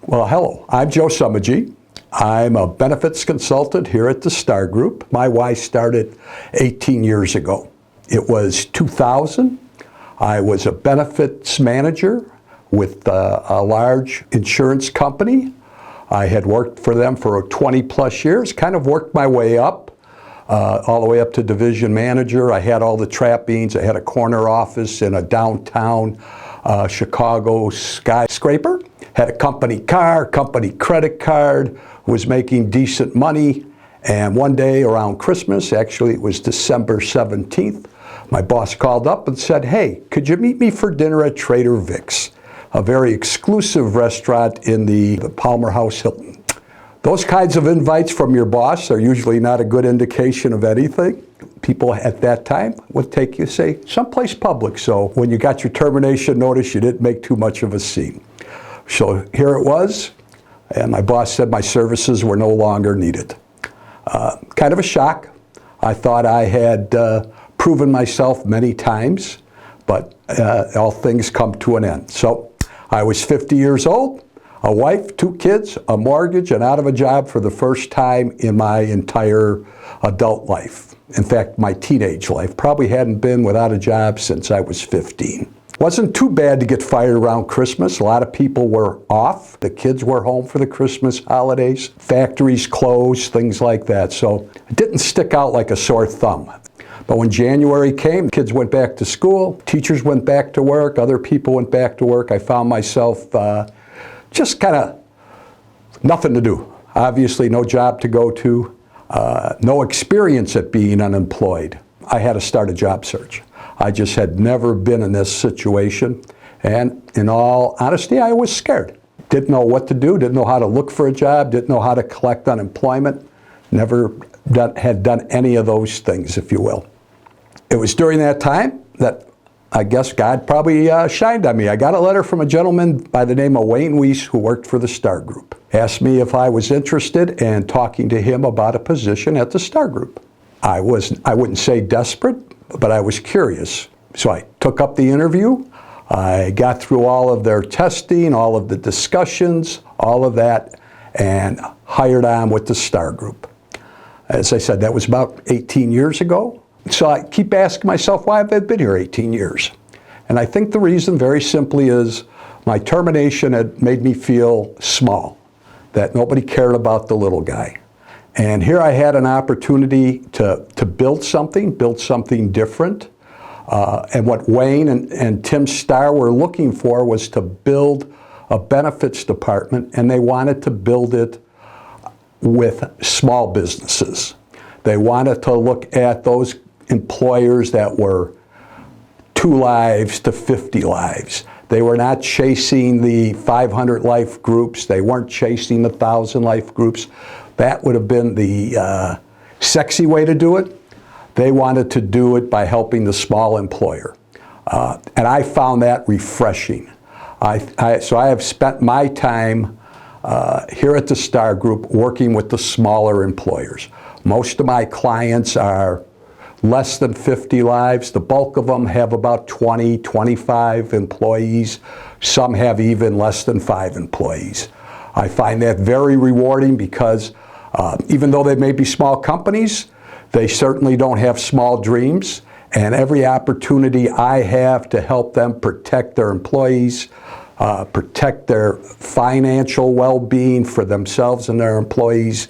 Well, hello. I'm Joe Somogyi. I'm a benefits consultant here at the Star Group. My wife started 18 years ago. It was 2000. I was a benefits manager with a large insurance company. I had worked for them for 20 plus years, kind of worked my way up, all the way up to division manager. I had all the trappings. I had a corner office in a downtown Chicago skyscraper. Had a company car, company credit card, was making decent money. And one day around Christmas, actually it was December 17th, my boss called up and said, "Hey, could you meet me for dinner at Trader Vic's, a very exclusive restaurant in the Palmer House Hilton." Those kinds of invites from your boss are usually not a good indication of anything. People at that time would take you, say, someplace public. So when you got your termination notice, you didn't make too much of a scene. So here it was, and my boss said my services were no longer needed. Kind of a shock. I thought I had proven myself many times, but all things come to an end. So I was 50 years old, a wife, 2 kids, a mortgage, and out of a job for the first time in my entire adult life. In fact, my teenage life. Probably hadn't been without a job since I was 15. Wasn't too bad to get fired around Christmas. A lot of people were off. The kids were home for the Christmas holidays. Factories closed, things like that. So it didn't stick out like a sore thumb. But when January came, kids went back to school, teachers went back to work, other people went back to work. I found myself just kind of nothing to do. Obviously no job to go to, no experience at being unemployed. I had to start a job search. I just had never been in this situation, and in all honesty, I was scared. Didn't know what to do, didn't know how to look for a job, didn't know how to collect unemployment, never had done any of those things, if you will. It was during that time that I guess God probably shined on me. I got a letter from a gentleman by the name of Wayne Weiss, who worked for the Star Group. Asked me if I was interested in talking to him about a position at the Star Group. I wouldn't say desperate, but I was curious. So I took up the interview. I got through all of their testing, all of the discussions, all of that, and hired on with the Star Group. As I said, that was about 18 years ago. So I keep asking myself, why have I been here 18 years? And I think the reason, very simply, is my termination had made me feel small, that nobody cared about the little guy. And here I had an opportunity to build something different. And what Wayne and Tim Starr were looking for was to build a benefits department, and they wanted to build it with small businesses. They wanted to look at those employers that were 2 lives to 50 lives. They were not chasing the 500 life groups. They weren't chasing the 1,000 life groups. That would have been the sexy way to do it. They wanted to do it by helping the small employer. And I found that refreshing. So I have spent my time here at the Star Group working with the smaller employers. Most of my clients are less than 50 lives. The bulk of them have about 20, 25 employees. Some have even less than 5 employees. I find that very rewarding because even though they may be small companies, they certainly don't have small dreams. And every opportunity I have to help them protect their employees, protect their financial well-being for themselves and their employees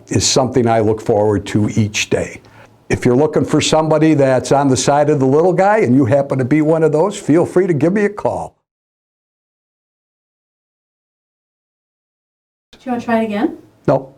is something I look forward to each day. If you're looking for somebody that's on the side of the little guy and you happen to be one of those, feel free to give me a call. Do you want to try it again? No.